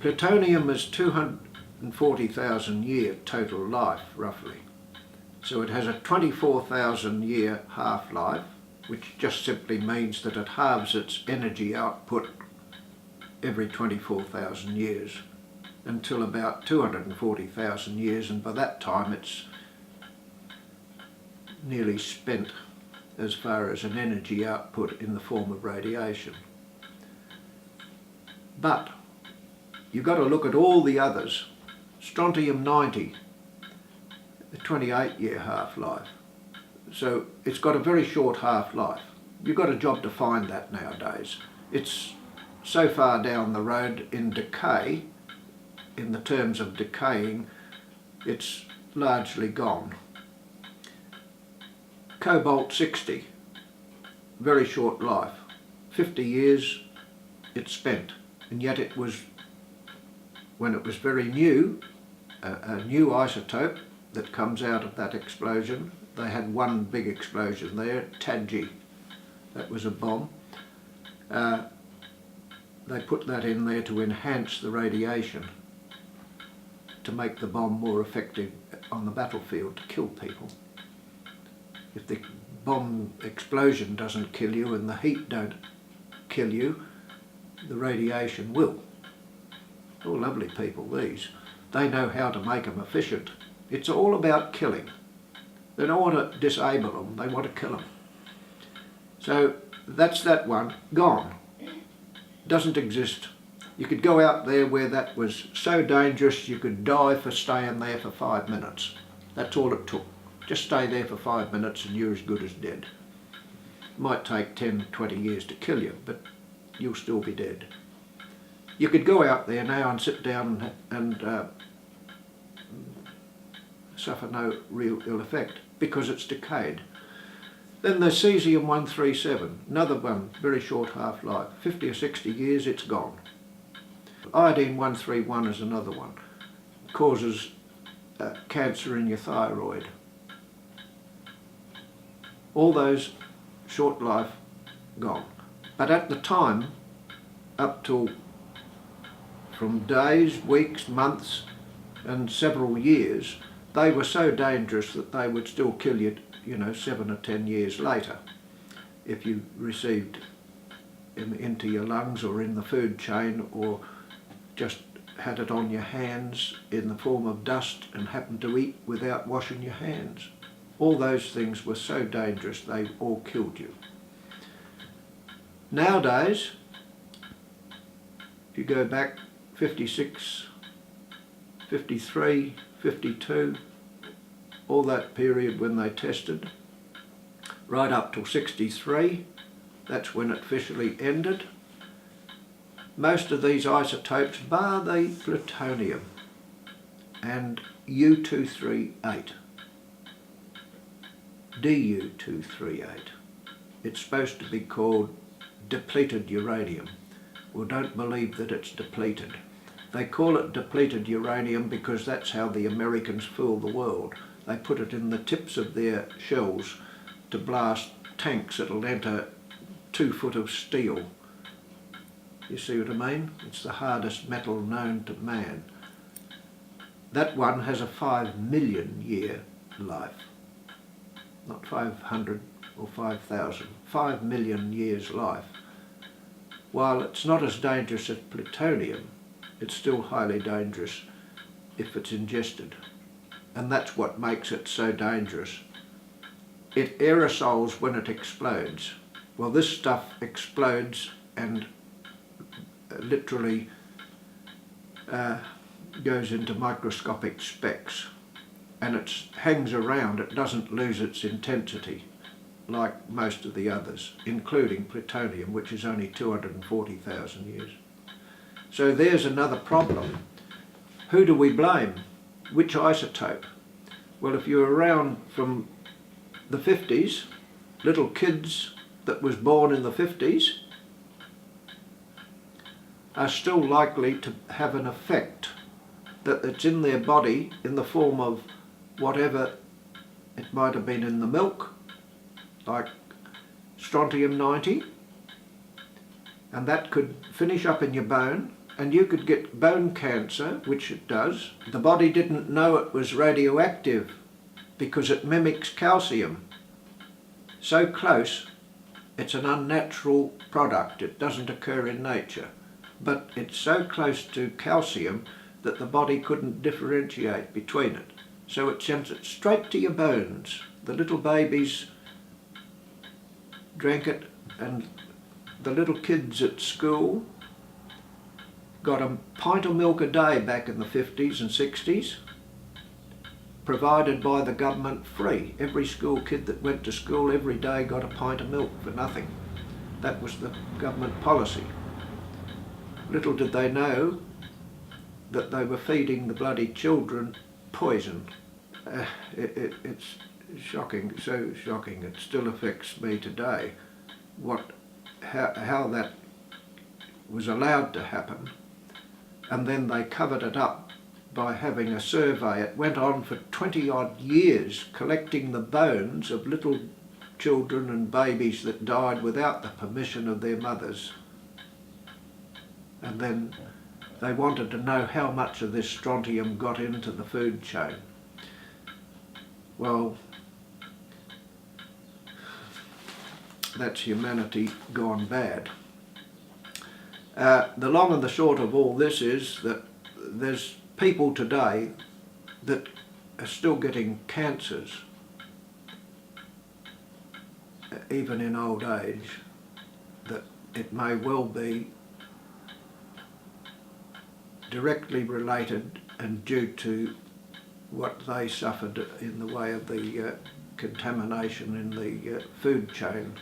Plutonium is 240,000 year total life, roughly. So it has a 24,000 year half-life, which just simply means that it halves its energy output every 24,000 years until about 240,000 years, and by that time it's nearly spent as far as an energy output in the form of radiation. But you've got to look at all the others. Strontium-90, a 28-year half-life. So it's got a very short half-life. You've got a job to find that nowadays. It's so far down the road in decay, in the terms of decaying, it's largely gone. Cobalt-60, very short life. 50 years it's spent, and yet it was, when it was very new, a new isotope that comes out of that explosion. They had one big explosion there, Tadji, that was a bomb. They put that in there to enhance the radiation, to make the bomb more effective on the battlefield to kill people. If the bomb explosion doesn't kill you and the heat don't kill you, the radiation will. Oh, lovely people, these. They know how to make them efficient. It's all about killing. They don't want to disable them, they want to kill them. So that's that one, gone. Doesn't exist. You could go out there where that was so dangerous you could die for staying there for 5 minutes. That's all it took. Just stay there for 5 minutes and you're as good as dead. It might take 10, 20 years to kill you, but you'll still be dead. You could go out there now and sit down and suffer no real ill effect because it's decayed. Then there's cesium-137, another one, very short half-life. 50 or 60 years, it's gone. Iodine-131 is another one. It causes cancer in your thyroid. All those short life, gone. But at the time, up till from days, weeks, months and several years, they were so dangerous that they would still kill you, 7 or 10 years later if you received them into your lungs or in the food chain, or just had it on your hands in the form of dust and happened to eat without washing your hands. All those things were so dangerous they all killed you. Nowadays, if you go back 56, 53, 52, all that period when they tested, right up till 63, that's when it officially ended. Most of these isotopes, bar the plutonium and U-238, Du-238, it's supposed to be called depleted uranium. Well, don't believe that it's depleted. They call it depleted uranium because that's how the Americans fool the world. They put it in the tips of their shells to blast tanks that'll enter 2 foot of steel. You see what I mean? It's the hardest metal known to man. That one has a 5 million year life. Not 500 or 5,000. 5 million years life. While it's not as dangerous as plutonium, it's still highly dangerous if it's ingested. And that's what makes it so dangerous. It aerosols when it explodes. Well, this stuff explodes and literally goes into microscopic specks, and it hangs around. It doesn't lose its intensity like most of the others, including plutonium, which is only 240,000 years. So there's another problem. Who do we blame? Which isotope? Well, if you're around from the 50s, little kids that was born in the 50s are still likely to have an effect that it's in their body in the form of whatever it might have been in the milk, like strontium-90, and that could finish up in your bone and you could get bone cancer, which it does. The body didn't know it was radioactive because it mimics calcium. So close, it's an unnatural product. It doesn't occur in nature. But it's so close to calcium that the body couldn't differentiate between it. So it sends it straight to your bones. The little babies drank it, and the little kids at school got a pint of milk a day back in the 50s and 60s, provided by the government free. Every school kid that went to school every day got a pint of milk for nothing. That was the government policy. Little did they know that they were feeding the bloody children poison. It's shocking, so shocking. It still affects me today. How that was allowed to happen. And then they covered it up by having a survey. It went on for 20 odd years, collecting the bones of little children and babies that died without the permission of their mothers. And then they wanted to know how much of this strontium got into the food chain. Well, that's humanity gone bad. The long and the short of all this is that there's people today that are still getting cancers, even in old age, that it may well be directly related and due to what they suffered in the way of the contamination in the food chain.